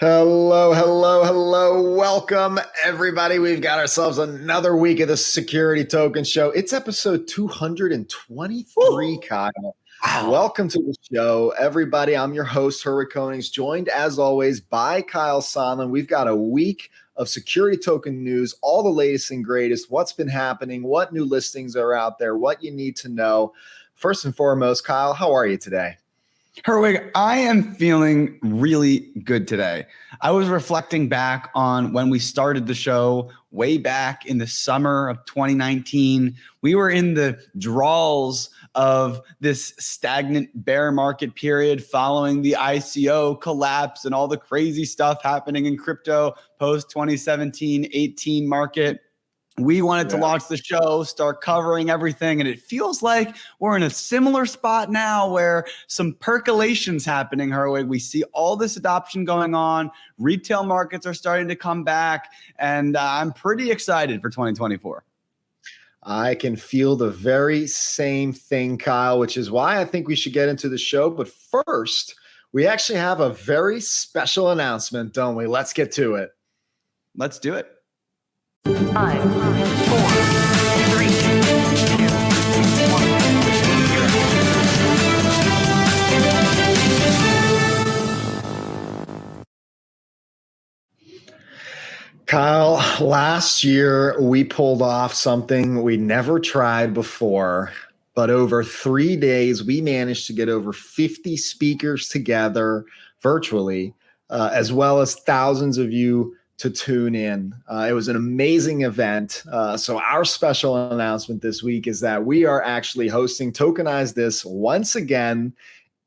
Hello, hello, hello. Welcome, everybody. We've got ourselves another week of the Security Token Show. It's episode 223, Kyle. Wow. Welcome to the show, everybody. I'm your host, Herwig Konings, joined as always by Kyle Sonlin. We've got a week of security token news, all the latest and greatest, what's been happening, what new listings are out there, what you need to know. First and foremost, Kyle, how are you today? Herwig, I am feeling really good today. I was reflecting back on when we started the show way back in the summer of 2019. We were in the draws of this stagnant bear market period following the ICO collapse and all the crazy stuff happening in crypto post 2017-18 market. We wanted to launch the show, start covering everything, and it feels like we're in a similar spot now where some percolation's happening, Herwig. We see all this adoption going on. Retail markets are starting to come back, and I'm pretty excited for 2024. I can feel the very same thing, Kyle, which is why I think we should get into the show. But first, we actually have a very special announcement, don't we? Let's get to it. Let's do it. 5, 4, 3, 2, 1. Kyle, last year we pulled off something we never tried before, but over 3 days we managed to get over 50 speakers together virtually, as well as thousands of you to tune in. It was an amazing event. So our special announcement this week is that we are actually hosting TokenizeThis once again,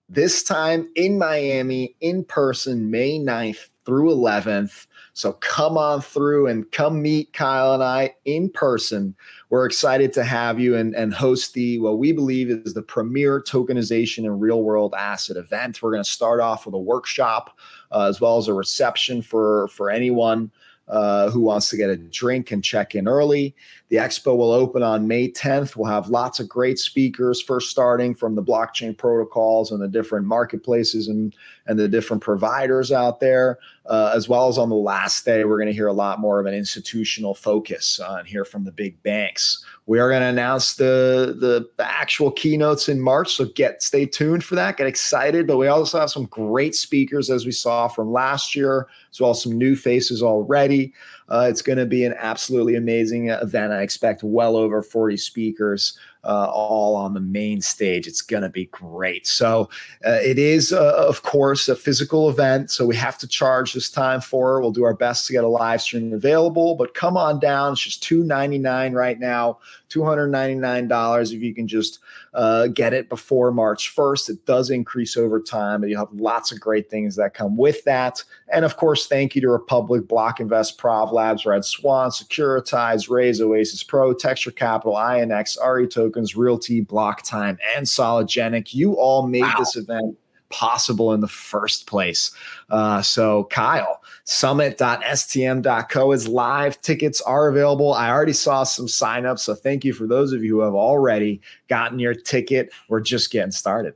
this time in Miami, in person, May 9th through 11th. So come on through and come meet Kyle and I in person. We're excited to have you and host what we believe is the premier tokenization and real world asset event. We're going to start off with a workshop as well as a reception for anyone who wants to get a drink and check in early. The expo will open on May 10th. We'll have lots of great speakers, first starting from the blockchain protocols and the different marketplaces and the different providers out there, as well as on the last day, we're going to hear a lot more of an institutional focus and hear from the big banks. We are going to announce the actual keynotes in March, so stay tuned for that. Get excited. But we also have some great speakers, as we saw from last year, as well as some new faces already. It's going to be an absolutely amazing event. I expect well over 40 speakers all on the main stage. It's going to be great. So it is, of course, a physical event. So we have to charge this time for it. We'll do our best to get a live stream available, but come on down. It's just $299 right now, $299 if you can just get it before March 1st. It does increase over time, but you have lots of great things that come with that. And of course, thank you to Republic, Block Invest, Prov Labs, Red Swan, Securitize, Raise, Oasis Pro, Texture Capital, INX, RE Tokens, Realty, Block Time, and Sologenic. You all made this event possible in the first place. So Kyle, summit.stm.co is live. Tickets are available. I already saw some signups, so thank you for those of you who have already gotten your ticket. We're just getting started.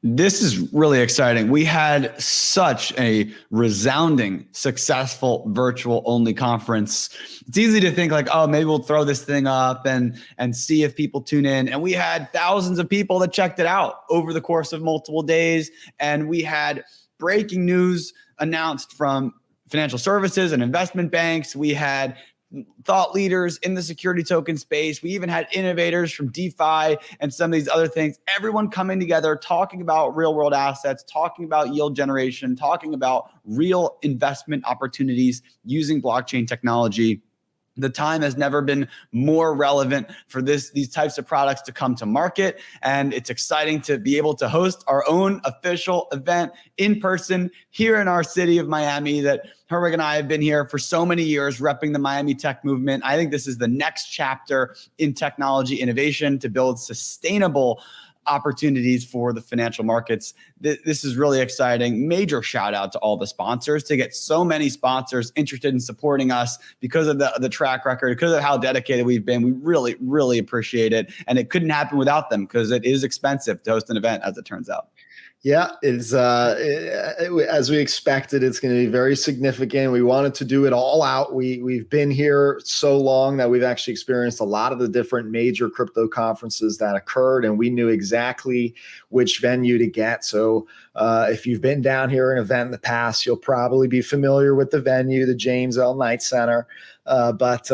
This is really exciting. We had such a resounding, successful virtual only conference. It's easy to think like, oh, maybe we'll throw this thing up and see if people tune in. And we had thousands of people that checked it out over the course of multiple days. And we had breaking news announced from financial services and investment banks. We had thought leaders in the security token space. We even had innovators from DeFi and some of these other things, everyone coming together, talking about real world assets, talking about yield generation, talking about real investment opportunities using blockchain technology. The time has never been more relevant for these types of products to come to market. And it's exciting to be able to host our own official event in person here in our city of Miami that Herwig and I have been here for so many years, repping the Miami tech movement. I think this is the next chapter in technology innovation to build sustainable opportunities for the financial markets. This is really exciting. Major shout out to all the sponsors to get so many sponsors interested in supporting us because of the track record, because of how dedicated we've been. We really, really appreciate it. And it couldn't happen without them because it is expensive to host an event, as it turns out. Yeah, it's as we expected. It's going to be very significant. We wanted to do it all out. We've been here so long that we've actually experienced a lot of the different major crypto conferences that occurred, and we knew exactly which venue to get. So if you've been down here at an event in the past, you'll probably be familiar with the venue, the James L. Knight Center. But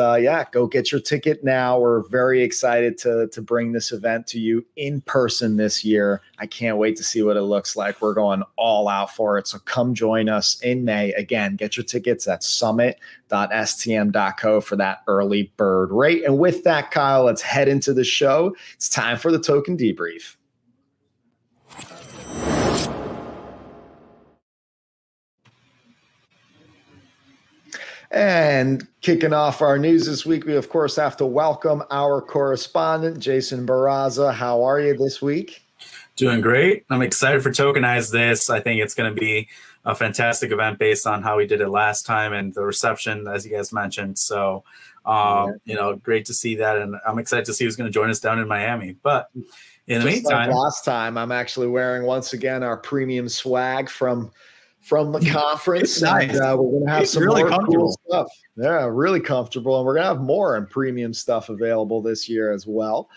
go get your ticket now. We're very excited to bring this event to you in person this year. I can't wait to see what it looks like. We're going all out for it. So come join us in May. Again, get your tickets at summit.stm.co for that early bird rate. And with that, Kyle, let's head into the show. It's time for the Token Debrief. And kicking off our news this week, we, of course, have to welcome our correspondent, Jason Barraza. How are you this week? Doing great. I'm excited for TokenizeThis. I think it's going to be a fantastic event based on how we did it last time and the reception, as you guys mentioned. So, great to see that. And I'm excited to see who's going to join us down in Miami. But in the meantime, like last time, I'm actually wearing, once again, our premium swag from the conference. Nice. And we're going to have some really more cool stuff. Yeah, really comfortable. And we're going to have more and premium stuff available this year as well.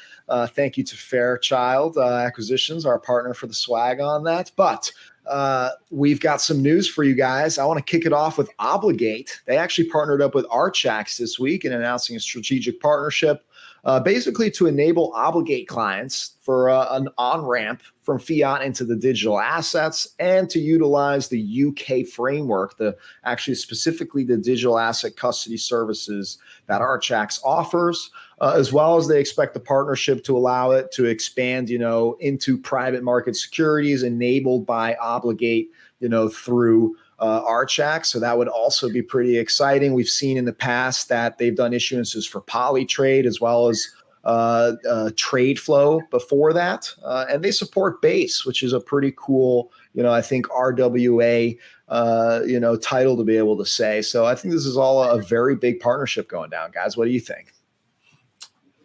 Thank you to Fairchild Acquisitions, our partner for the swag on that. But we've got some news for you guys. I want to kick it off with Obligate. They actually partnered up with Archax this week in announcing a strategic partnership, basically to enable Obligate clients for an on-ramp from fiat into the digital assets and to utilize the UK framework, specifically the digital asset custody services that Archax offers, as well as they expect the partnership to allow it to expand, into private market securities enabled by Obligate, through Archax. So that would also be pretty exciting. We've seen in the past that they've done issuances for Polytrade as well as trade flow before that. And they support Base, which is a pretty cool, I think RWA, title to be able to say. So I think this is all a very big partnership going down, guys. What do you think?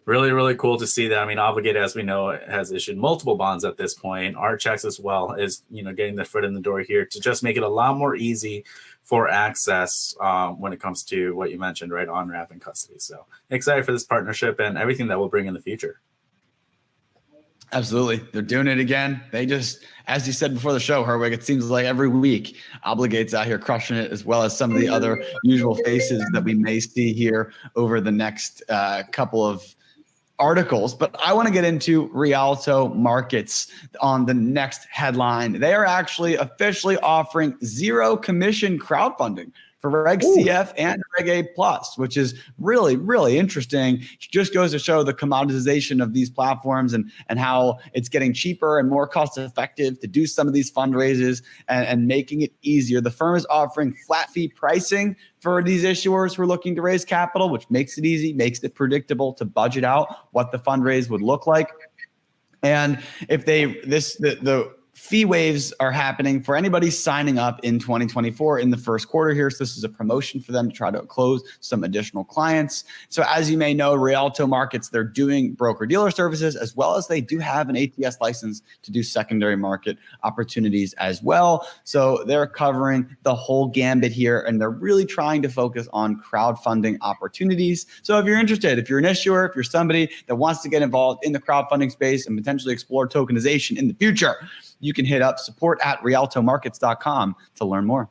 Really, really cool to see that. I mean, Obligate, as we know, has issued multiple bonds at this point. Archax as well is, getting their foot in the door here to just make it a lot more easy for access when it comes to what you mentioned, right, on-ramp and custody. So excited for this partnership and everything that will bring in the future. Absolutely. They're doing it again. They just, as you said before the show, Herwig, it seems like every week Obligate's out here crushing it, as well as some of the other usual faces that we may see here over the next couple of articles. But I want to get into Rialto Markets on the next headline. They are actually officially offering zero commission crowdfunding for RegCF and RegA Plus, which is really, really interesting. It just goes to show the commoditization of these platforms and how it's getting cheaper and more cost effective to do some of these fundraisers and making it easier. The firm is offering flat fee pricing for these issuers who are looking to raise capital, which makes it easy, makes it predictable to budget out what the fundraise would look like. And if the fee waves are happening for anybody signing up in 2024 in the first quarter here. So this is a promotion for them to try to close some additional clients. So as you may know, Rialto Markets, they're doing broker-dealer services, as well as they do have an ATS license to do secondary market opportunities as well. So they're covering the whole gambit here, and they're really trying to focus on crowdfunding opportunities. So if you're interested, if you're an issuer, if you're somebody that wants to get involved in the crowdfunding space and potentially explore tokenization in the future, you can hit up support@rialtomarkets.com to learn more.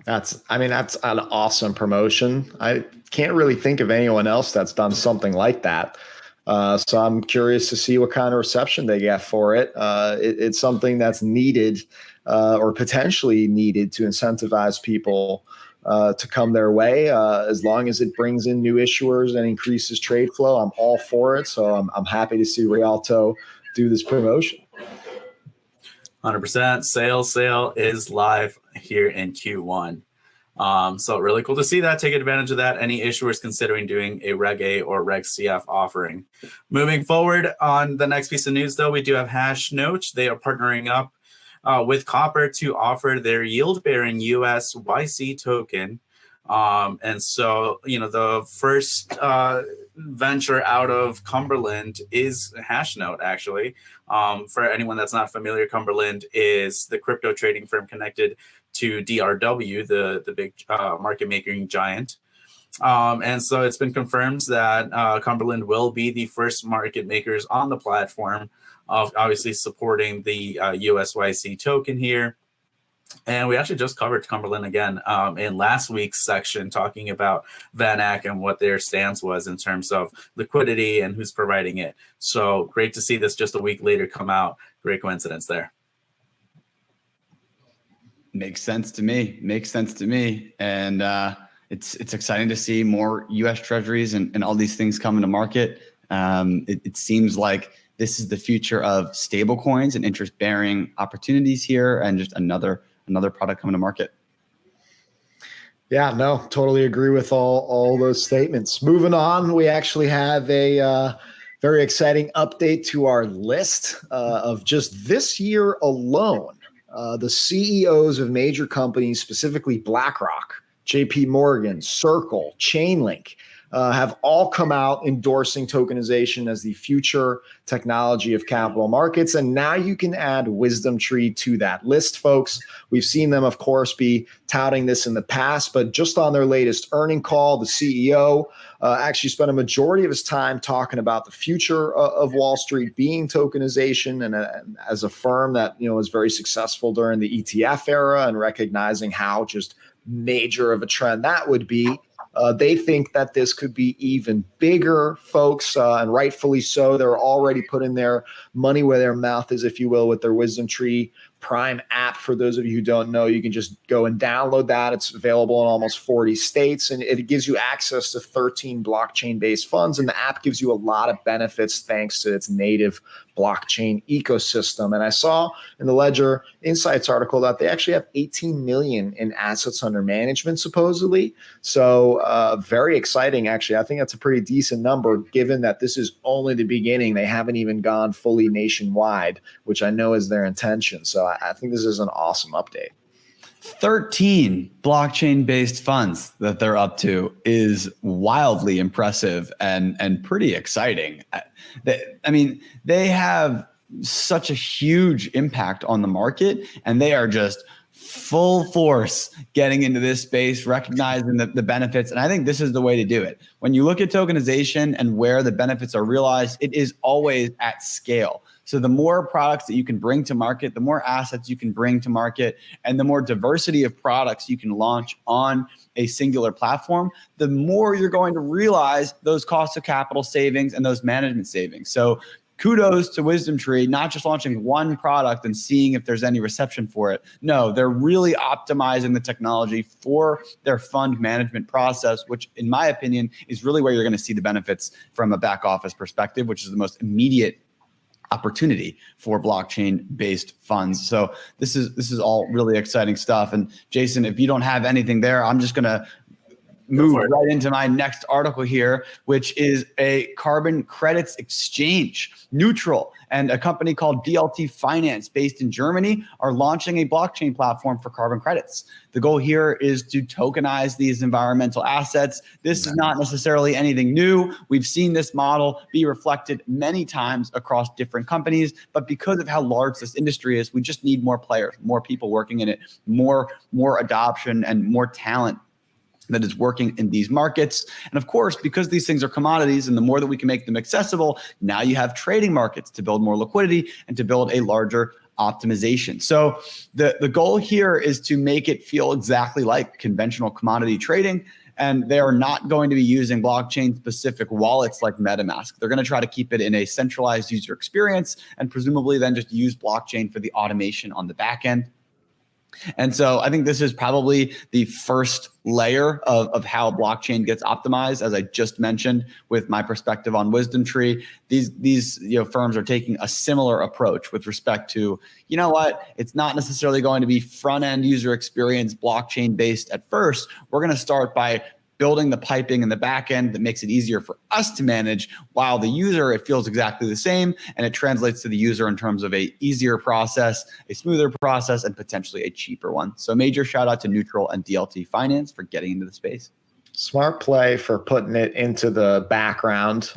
That's an awesome promotion. I can't really think of anyone else that's done something like that. So I'm curious to see what kind of reception they get for it. It's something that's needed or potentially needed to incentivize people to come their way. As long as it brings in new issuers and increases trade flow, I'm all for it. So I'm happy to see Rialto do this promotion. 100%. Sale is live here in Q1. So really cool to see that. Take advantage of that. Any issuers considering doing a RegA or RegCF offering. Moving forward on the next piece of news, though, we do have Hashnote. They are partnering up with Copper to offer their yield-bearing USYC token. And so, the first venture out of Cumberland is Hashnote, actually. For anyone that's not familiar, Cumberland is the crypto trading firm connected to DRW, the big market making giant. And so it's been confirmed that Cumberland will be the first market makers on the platform, of obviously supporting the USYC token here. And we actually just covered Cumberland again in last week's section, talking about VanEck and what their stance was in terms of liquidity and who's providing it. So great to see this just a week later come out. Great coincidence there. Makes sense to me. And it's exciting to see more U.S. treasuries and all these things coming to market. It seems like this is the future of stable coins and interest-bearing opportunities here, and just another product coming to market. Yeah, no, totally agree with all those statements. Moving on, we actually have a very exciting update to our list of just this year alone. The CEOs of major companies, specifically BlackRock, JP Morgan, Circle, Chainlink, have all come out endorsing tokenization as the future technology of capital markets. And now you can add WisdomTree to that list, folks. We've seen them, of course, be touting this in the past, but just on their latest earning call, the CEO actually spent a majority of his time talking about the future of Wall Street being tokenization, and as a firm that was very successful during the ETF era, and recognizing how just major of a trend that would be. They think that this could be even bigger, folks, and rightfully so. They're already putting their money where their mouth is, if you will, with their WisdomTree Prime app. For those of you who don't know, you can just go and download that. It's available in almost 40 states, and it gives you access to 13 blockchain-based funds. And the app gives you a lot of benefits thanks to its native blockchain ecosystem. And I saw in the Ledger Insights article that they actually have 18 million in assets under management, supposedly. So very exciting, actually. I think that's a pretty decent number, given that this is only the beginning. They haven't even gone fully nationwide, which I know is their intention. So I think this is an awesome update. 13 blockchain-based funds that they're up to is wildly impressive and pretty exciting. I mean, they have such a huge impact on the market, and they are just full force getting into this space, recognizing the benefits. And I think this is the way to do it. When you look at tokenization and where the benefits are realized, it is always at scale. So the more products that you can bring to market, the more assets you can bring to market, and the more diversity of products you can launch on a singular platform, the more you're going to realize those cost of capital savings and those management savings. So kudos to WisdomTree, not just launching one product and seeing if there's any reception for it. No, they're really optimizing the technology for their fund management process, which in my opinion is really where you're going to see the benefits from a back office perspective, which is the most immediate opportunity for blockchain-based funds. So this is all really exciting stuff. And Jason, if you don't have anything there, I'm just going to move right into my next article here, which is a carbon credits exchange. Neutral and a company called DLT Finance, based in Germany, are launching a blockchain platform for carbon credits. The goal here is to tokenize these environmental assets. This is not necessarily anything new. We've seen this model be reflected many times across different companies, but because of how large this industry is, we just need more players, more people working in it, more adoption, and more talent that is working in these markets. And of course, because these things are commodities, and the more that we can make them accessible, now you have trading markets to build more liquidity and to build a larger optimization. So the goal here is to make it feel exactly like conventional commodity trading. And they are not going to be using blockchain specific wallets like MetaMask. They're going to try to keep it in a centralized user experience, and presumably then just use blockchain for the automation on the back end. And so I think this is probably the first layer of how blockchain gets optimized, as I just mentioned with my perspective on WisdomTree. These firms are taking a similar approach with respect to, it's not necessarily going to be front-end user experience blockchain based at first. We're going to start by building the piping in the back end that makes it easier for us to manage, while the user, it feels exactly the same, and it translates to the user in terms of a easier process, a smoother process, and potentially a cheaper one. So major shout out to Neutral and DLT Finance for getting into the space. Smart play for putting it into the background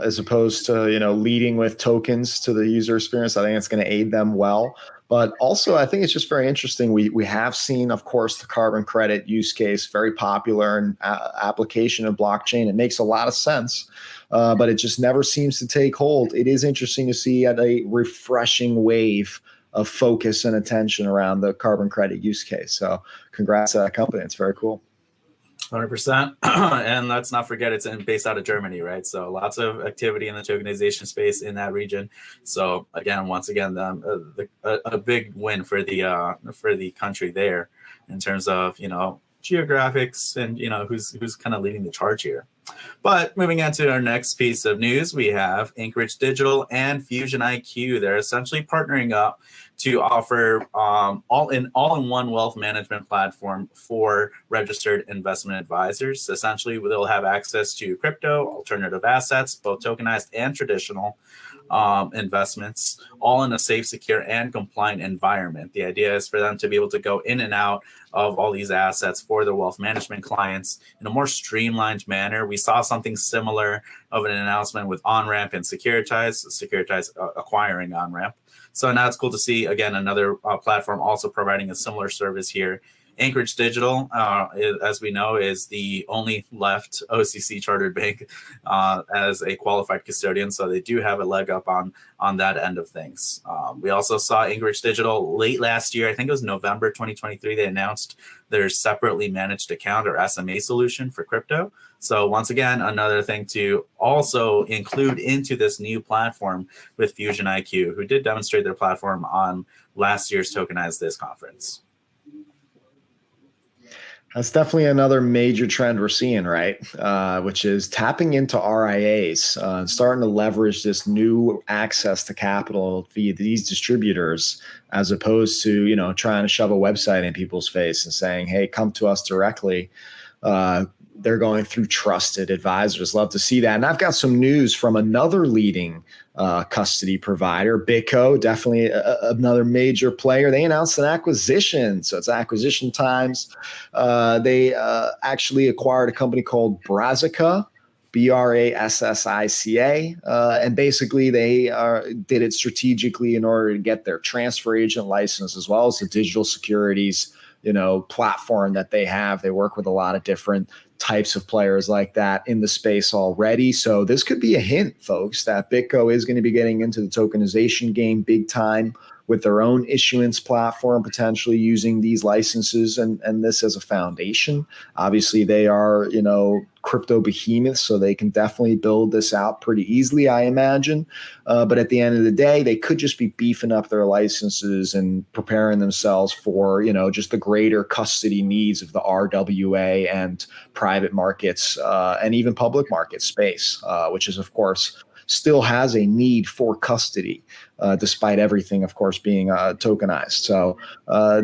as opposed to, leading with tokens to the user experience. I think it's going to aid them well. But also, I think it's just very interesting. We have seen, of course, the carbon credit use case, very popular in application of blockchain. It makes a lot of sense, but it just never seems to take hold. It is interesting to see a refreshing wave of focus and attention around the carbon credit use case. So congrats to that company. It's very cool. 100%. And let's not forget it's based out of Germany, right? So lots of activity in the tokenization space in that region. So again, once again, a big win for the country there in terms of, geographics and, who's kind of leading the charge here. But moving on to our next piece of news, we have Anchorage Digital and Fusion IQ. They're essentially partnering up to offer all-in-one wealth management platform for registered investment advisors. Essentially, they'll have access to crypto, alternative assets, both tokenized and traditional investments, all in a safe, secure, and compliant environment. The idea is for them to be able to go in and out of all these assets for their wealth management clients in a more streamlined manner. We saw something similar of an announcement with OnRamp and Securitize acquiring OnRamp. So now it's cool to see, again, another platform also providing a similar service here. Anchorage Digital, as we know, is the only left OCC chartered bank as a qualified custodian. So they do have a leg up on that end of things. We also saw Anchorage Digital late last year. I think it was November 2023. They announced their separately managed account or SMA solution for crypto. So once again, another thing to also include into this new platform with Fusion IQ, who did demonstrate their platform on last year's TokenizeThis conference. That's definitely another major trend we're seeing, right? Which is tapping into RIAs and starting to leverage this new access to capital via these distributors, as opposed to, trying to shove a website in people's face and saying, hey, come to us directly. They're going through trusted advisors. Love to see that. And I've got some news from another leading custody provider, BitGo, definitely another major player. They announced an acquisition. So it's acquisition times. They actually acquired a company called Brassica, Brassica. And basically they did it strategically in order to get their transfer agent license, as well as the digital securities platform that they have. They work with a lot of different types of players like that in the space already. So this could be a hint, folks, that BitGo is going to be getting into the tokenization game big time with their own issuance platform, potentially using these licenses and this as a foundation. Obviously, they are, crypto behemoths, so they can definitely build this out pretty easily, I imagine. But at the end of the day, they could just be beefing up their licenses and preparing themselves for, just the greater custody needs of the RWA and private markets and even public market space, which is, of course, still has a need for custody, despite everything, of course, being tokenized. So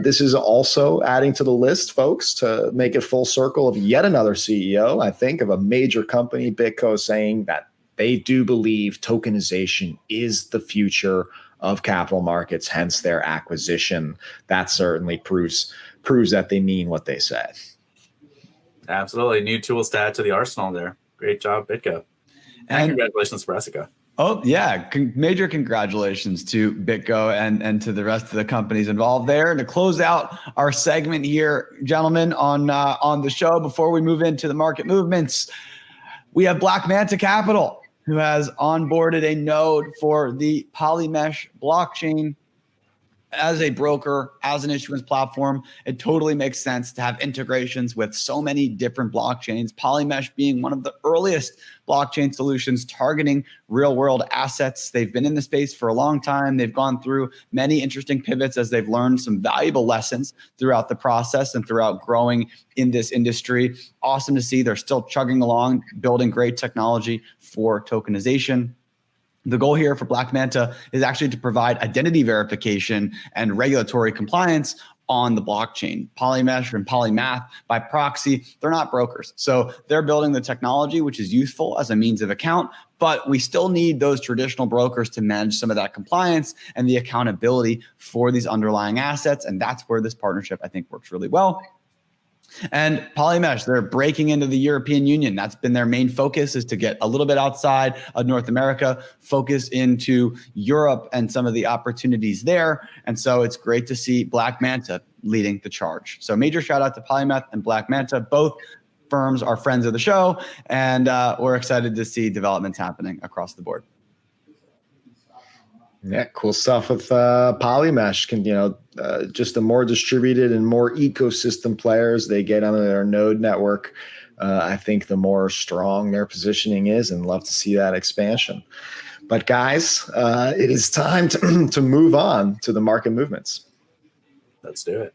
this is also adding to the list, folks, to make it full circle of yet another CEO, I think, of a major company, BitGo, saying that they do believe tokenization is the future of capital markets, hence their acquisition. That certainly proves that they mean what they say. Absolutely. New tools to add to the arsenal there. Great job, BitGo. And congratulations, Brassica. Oh, yeah. Major congratulations to BitGo and to the rest of the companies involved there. And to close out our segment here, gentlemen, on the show, before we move into the market movements, we have Black Manta Capital, who has onboarded a node for the Polymesh blockchain. As a broker, as an issuance platform, it totally makes sense to have integrations with so many different blockchains, Polymesh being one of the earliest blockchain solutions targeting real-world assets. They've been in the space for a long time. They've gone through many interesting pivots as they've learned some valuable lessons throughout the process and throughout growing in this industry. Awesome to see they're still chugging along, building great technology for tokenization. The goal here for Black Manta is actually to provide identity verification and regulatory compliance on the blockchain. Polymesh and Polymath by proxy, they're not brokers. So they're building the technology, which is useful as a means of account, but we still need those traditional brokers to manage some of that compliance and the accountability for these underlying assets. And that's where this partnership, I think, works really well. And Polymesh, they're breaking into the European Union. That's been their main focus, is to get a little bit outside of North America, focus into Europe and some of the opportunities there. And so it's great to see Black Manta leading the charge. So major shout out to Polymeth and Black Manta. Both firms are friends of the show, and we're excited to see developments happening across the board. Yeah, cool stuff with Polymesh. Just the more distributed and more ecosystem players they get on their node network, I think the more strong their positioning is, and love to see that expansion. But guys, it is time to move on to the market movements. Let's do it.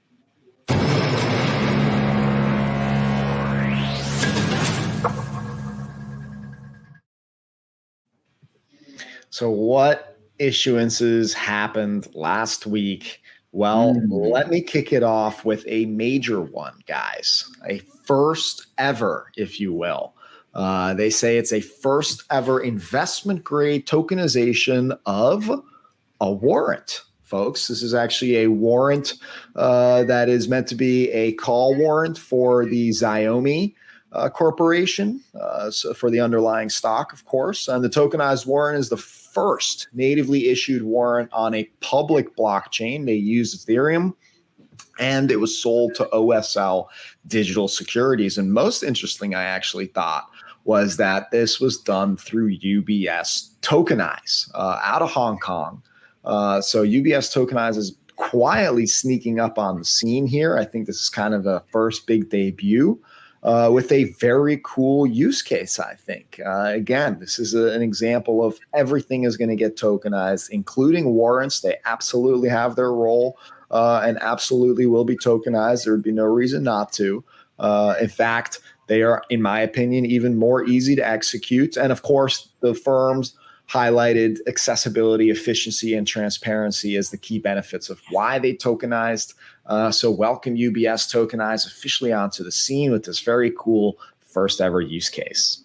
So what issuances happened last week? Well, let me kick it off with a major one, guys. A first ever, if you will. They say it's a first ever investment grade tokenization of a warrant, folks. This is actually a warrant that is meant to be a call warrant for the Xiaomi corporation, so for the underlying stock, of course. And the tokenized warrant is the first natively issued warrant on a public blockchain. They use Ethereum, and it was sold to OSL Digital Securities. And most interesting, I actually thought, was that this was done through UBS Tokenize out of Hong Kong. So UBS Tokenize is quietly sneaking up on the scene here. I think this is kind of a first big debut. With a very cool use case, I think. Again, this is an example of everything is going to get tokenized, including warrants. They absolutely have their role and absolutely will be tokenized. There would be no reason not to. In fact, they are, in my opinion, even more easy to execute. And of course, the firms highlighted accessibility, efficiency, and transparency as the key benefits of why they tokenized. So welcome UBS Tokenize officially onto the scene with this very cool first ever use case.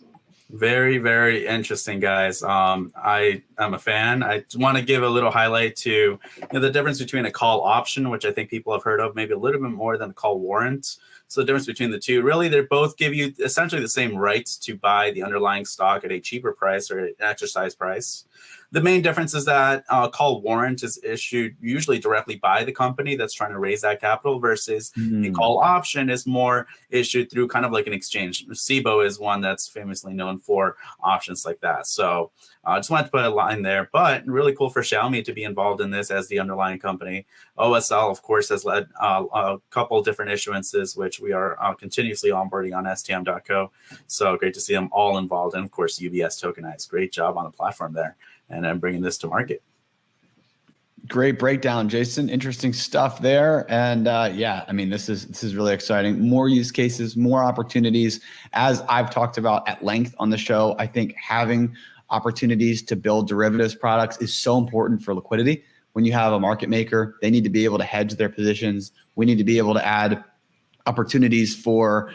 Very, very interesting, guys. I am a fan. I want to give a little highlight to the difference between a call option, which I think people have heard of, maybe a little bit more than a call warrant. So the difference between the two, really, they both give you essentially the same rights to buy the underlying stock at a cheaper price or an exercise price. The main difference is that call warrant is issued usually directly by the company that's trying to raise that capital versus the call option is more issued through kind of like an exchange. SIBO is one that's famously known for options like that. So I just wanted to put a line there, but really cool for Xiaomi to be involved in this as the underlying company. OSL, of course, has led a couple different issuances, which we are continuously onboarding on STM.co. So great to see them all involved. And of course, UBS Tokenize. Great job on the platform there. And I'm bringing this to market. Great breakdown, Jason. Interesting stuff there. And yeah, I mean, this is really exciting. More use cases, more opportunities. As I've talked about at length on the show, I think having opportunities to build derivatives products is so important for liquidity. When you have a market maker, they need to be able to hedge their positions. We need to be able to add opportunities for,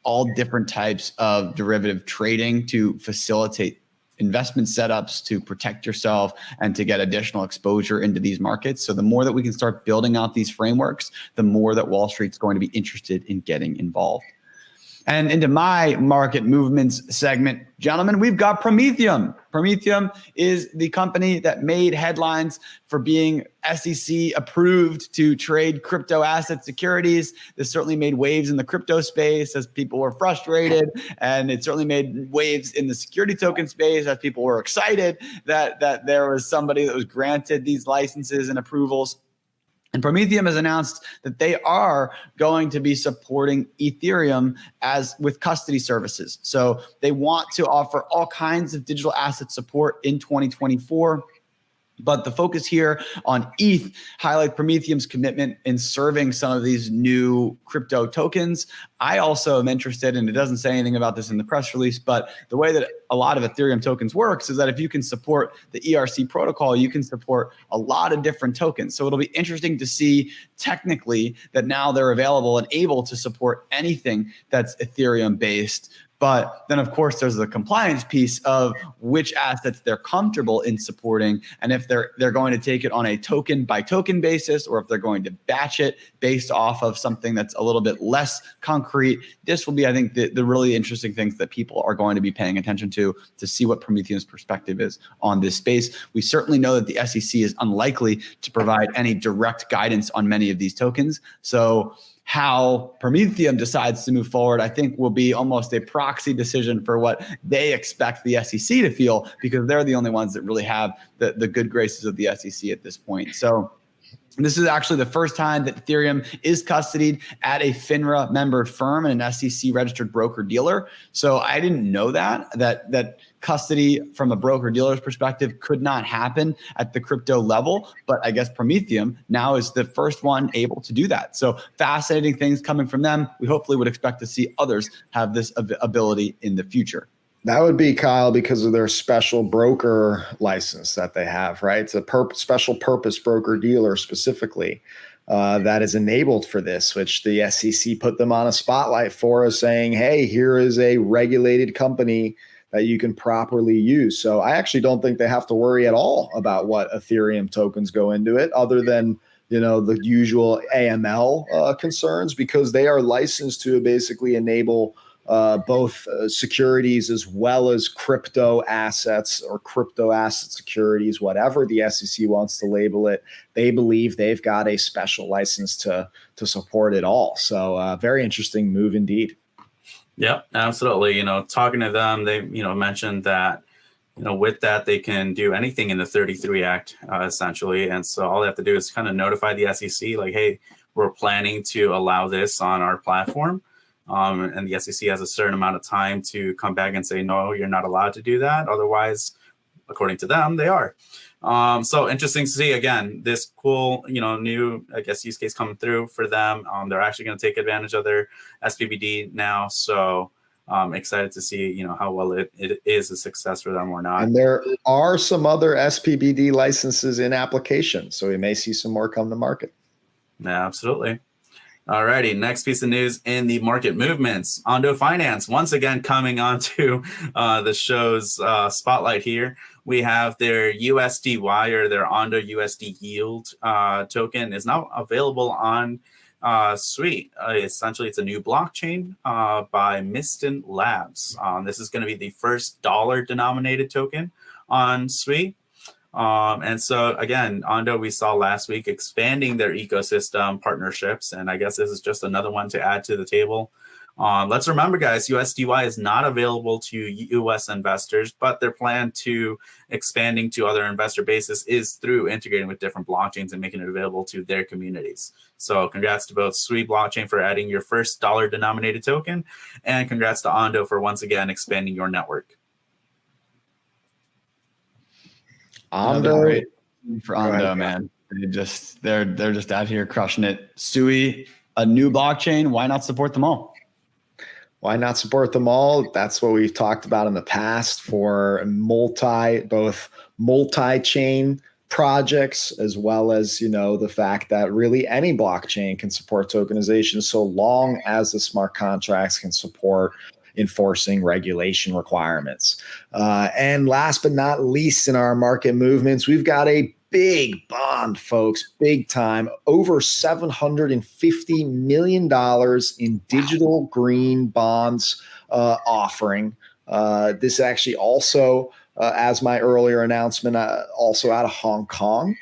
all different types of derivative trading to facilitate investment setups, to protect yourself and to get additional exposure into these markets. So the more that we can start building out these frameworks, the more that Wall Street's going to be interested in getting involved. And into my market movements segment, gentlemen, we've got Prometheum. Prometheum is the company that made headlines for being SEC approved to trade crypto asset securities. This certainly made waves in the crypto space as people were frustrated, and it certainly made waves in the security token space as people were excited that there was somebody that was granted these licenses and approvals. And Prometheum has announced that they are going to be supporting Ethereum as with custody services. So they want to offer all kinds of digital asset support in 2024. But the focus here on ETH highlight Prometheum's commitment in serving some of these new crypto tokens. I also am interested, and it doesn't say anything about this in the press release, but the way that a lot of Ethereum tokens works is that if you can support the ERC protocol, you can support a lot of different tokens. So it'll be interesting to see technically that now they're available and able to support anything that's Ethereum based But then, of course, there's the compliance piece of which assets they're comfortable in supporting, and if they're going to take it on a token by token basis, or if they're going to batch it based off of something that's a little bit less concrete. This will be, I think, the really interesting things that people are going to be paying attention to see what Prometheum's perspective is on this space. We certainly know that the SEC is unlikely to provide any direct guidance on many of these tokens. So how Prometheum decides to move forward, I think, will be almost a proxy decision for what they expect the SEC to feel, because they're the only ones that really have the good graces of the SEC at this point. So this is actually the first time that Ethereum is custodied at a FINRA member firm and an SEC registered broker dealer. So I didn't know that custody from a broker dealer's perspective could not happen at the crypto level. But I guess Prometheum now is the first one able to do that. So fascinating things coming from them. We hopefully would expect to see others have this ability in the future. That would be, Kyle, because of their special broker license that they have, right? It's a special purpose broker dealer specifically that is enabled for this, which the SEC put them on a spotlight for, us saying, hey, here is a regulated company that you can properly use. So I actually don't think they have to worry at all about what Ethereum tokens go into it, other than the usual AML concerns, because they are licensed to basically enable both securities as well as crypto assets or crypto asset securities, whatever the SEC wants to label it. They believe they've got a special license to support it all. So very interesting move indeed. Yep, absolutely. Talking to them, they mentioned that with that they can do anything in the 33 Act essentially, and so all they have to do is kind of notify the SEC like, hey, we're planning to allow this on our platform. And the SEC has a certain amount of time to come back and say, no, you're not allowed to do that. Otherwise, according to them, they are. So interesting to see, again, this cool, new, I guess, use case coming through for them. They're actually going to take advantage of their SPVD now. So excited to see, how well it is a success for them or not. And there are some other SPVD licenses in application. So we may see some more come to market. Yeah, absolutely. All righty, next piece of news in the market movements. Ondo Finance, once again coming onto the show's spotlight here. We have their USDY, or their Ondo USD Yield token, is now available on Sui. Essentially, it's a new blockchain by Miston Labs. This is going to be the first dollar-denominated token on Sui. And so again, Ondo, we saw last week expanding their ecosystem partnerships, and I guess this is just another one to add to the table. Let's remember, guys, USDY is not available to US investors, but their plan to expanding to other investor bases is through integrating with different blockchains and making it available to their communities. So congrats to both Sui Blockchain for adding your first dollar-denominated token, and congrats to Ondo for once again expanding your network. Ondo for Ondo, man. They're just out here crushing it. Sui, a new blockchain. Why not support them all? Why not support them all? That's what we've talked about in the past for both multi-chain projects, as well as, the fact that really any blockchain can support tokenization so long as the smart contracts can support enforcing regulation requirements. And last but not least in our market movements, we've got a big bond, folks, big time, over $750 million in digital green bonds offering. This actually also, as my earlier announcement, also out of Hong Kong.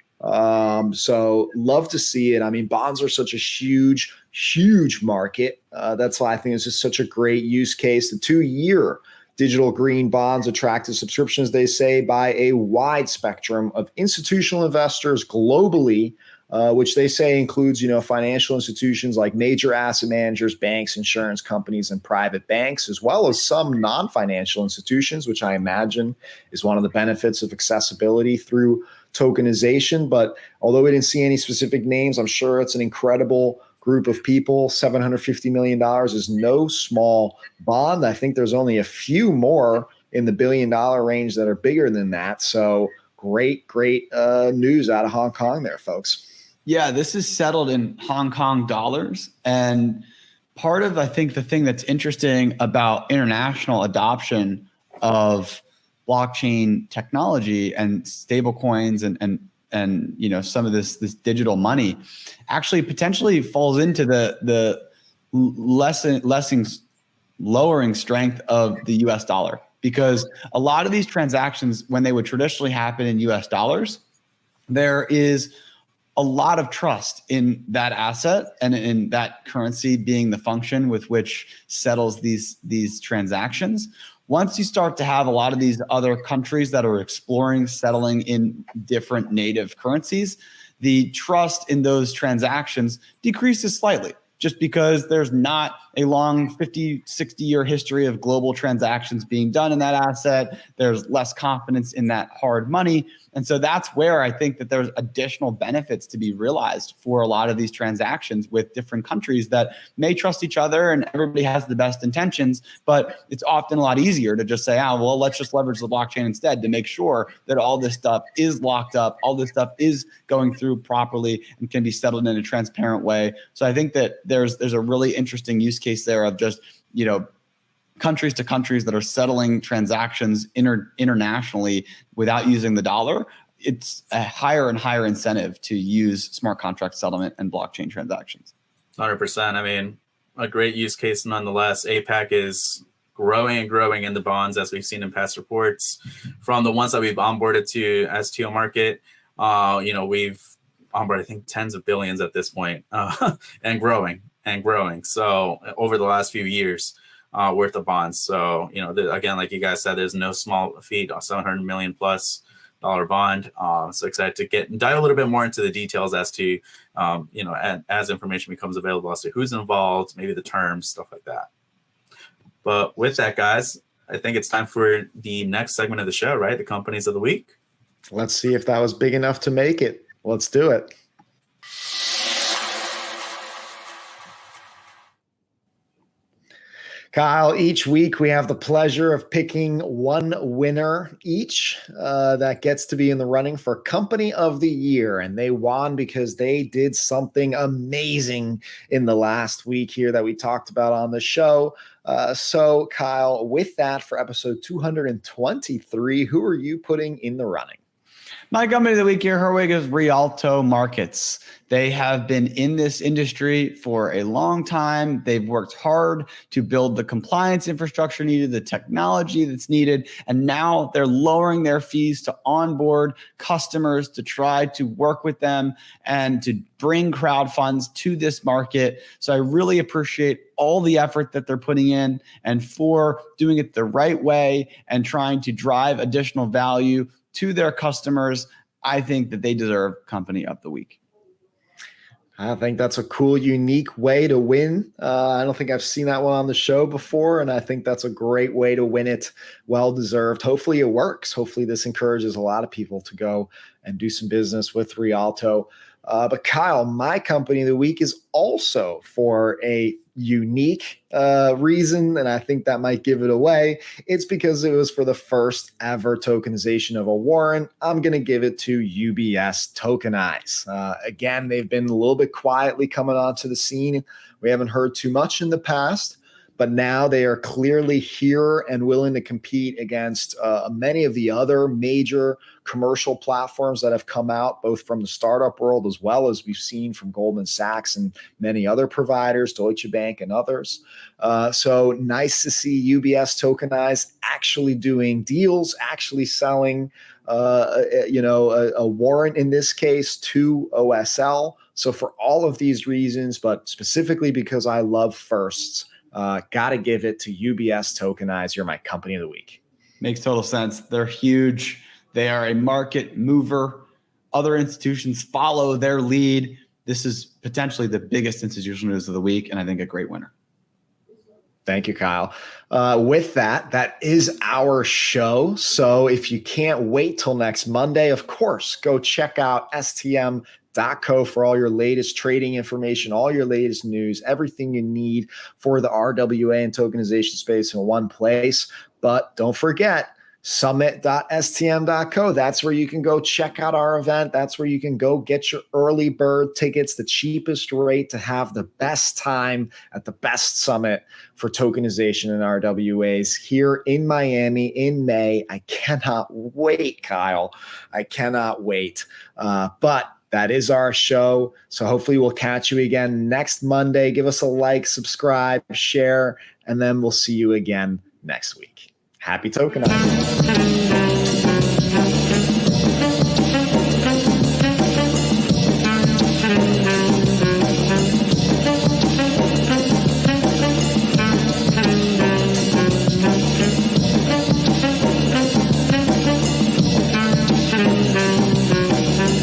So love to see it. I mean, bonds are such a huge market. That's why I think it's just such a great use case. The 2-year digital green bonds attracted subscriptions, they say, by a wide spectrum of institutional investors globally, which they say includes, financial institutions like major asset managers, banks, insurance companies, and private banks, as well as some non-financial institutions, which I imagine is one of the benefits of accessibility through tokenization. But although we didn't see any specific names, I'm sure it's an incredible group of people. $750 million is no small bond. I think there's only a few more in the $1 billion range that are bigger than that. So great news out of Hong Kong there, folks. Yeah, this is settled in Hong Kong dollars. And part of, I think, the thing that's interesting about international adoption of blockchain technology and stable coins and you know, some of this digital money actually potentially falls into the lowering strength of the US dollar, because a lot of these transactions, when they would traditionally happen in US dollars, there is a lot of trust in that asset and in that currency being the function with which settles these transactions. Once you start to have a lot of these other countries that are exploring settling in different native currencies, the trust in those transactions decreases slightly, just because there's not a long 50, 60-year history of global transactions being done in that asset. There's less confidence in that hard money. And so that's where I think that there's additional benefits to be realized for a lot of these transactions with different countries that may trust each other and everybody has the best intentions, but it's often a lot easier to just say, well, let's just leverage the blockchain instead to make sure that all this stuff is locked up, all this stuff is going through properly and can be settled in a transparent way. So I think that there's a really interesting use case there of just, you know, countries to countries that are settling transactions internationally without using the dollar. It's a higher and higher incentive to use smart contract settlement and blockchain transactions. 100%. I mean, a great use case nonetheless. APAC is growing and growing in the bonds, as we've seen in past reports. From the ones that we've onboarded to STO market, you know, we've onboarded, I think, tens of billions at this point, and growing. So over the last few years, worth of bonds. So, you know, again, like you guys said, there's no small feat, $700 million plus bond. So excited to dive a little bit more into the details as to, you know, as information becomes available as to who's involved, maybe the terms, stuff like that. But with that, guys, I think it's time for the next segment of the show, right? The companies of the week. Let's see if that was big enough to make it. Let's do it. Kyle, each week we have the pleasure of picking one winner each that gets to be in the running for Company of the Year. And they won because they did something amazing in the last week here that we talked about on the show. So, Kyle, with that, for episode 223, who are you putting in the running? My company of the week here, Herwig, is Rialto Markets. They have been in this industry for a long time. They've worked hard to build the compliance infrastructure needed, the technology that's needed, and now they're lowering their fees to onboard customers, to try to work with them and to bring crowd funds to this market. So I really appreciate all the effort that they're putting in and for doing it the right way and trying to drive additional value to their customers. I think that they deserve Company of the Week. I think that's a cool, unique way to win. I don't think I've seen that one on the show before, and I think that's a great way to win it. Well-deserved. Hopefully it works. Hopefully this encourages a lot of people to go and do some business with Rialto. But Kyle, my company of the week is also for a unique reason, and I think that might give it away. It's because it was for the first ever tokenization of a warrant. I'm going to give it to UBS Tokenize. Again, they've been a little bit quietly coming onto the scene. We haven't heard too much in the past, but now they are clearly here and willing to compete against many of the other major commercial platforms that have come out, both from the startup world as well as we've seen from Goldman Sachs and many other providers, Deutsche Bank and others. So nice to see UBS Tokenize actually doing deals, actually selling a warrant in this case to OSL. So for all of these reasons, but specifically because I love firsts, got to give it to UBS Tokenize. You're my company of the week. Makes total sense. They're huge. They are a market mover. Other institutions follow their lead. This is potentially the biggest institutional news of the week, and I think a great winner. Thank you, Kyle. With that is our show. So if you can't wait till next Monday, of course, go check out STM.co for all your latest trading information, all your latest news, everything you need for the RWA and tokenization space in one place. But don't forget, summit.stm.co. That's where you can go check out our event. That's where you can go get your early bird tickets, the cheapest rate to have the best time at the best summit for tokenization and RWAs here in Miami in May. I cannot wait, Kyle. I cannot wait. But that is our show. So hopefully we'll catch you again next Monday. Give us a like, subscribe, share, and then we'll see you again next week. Happy tokenizing.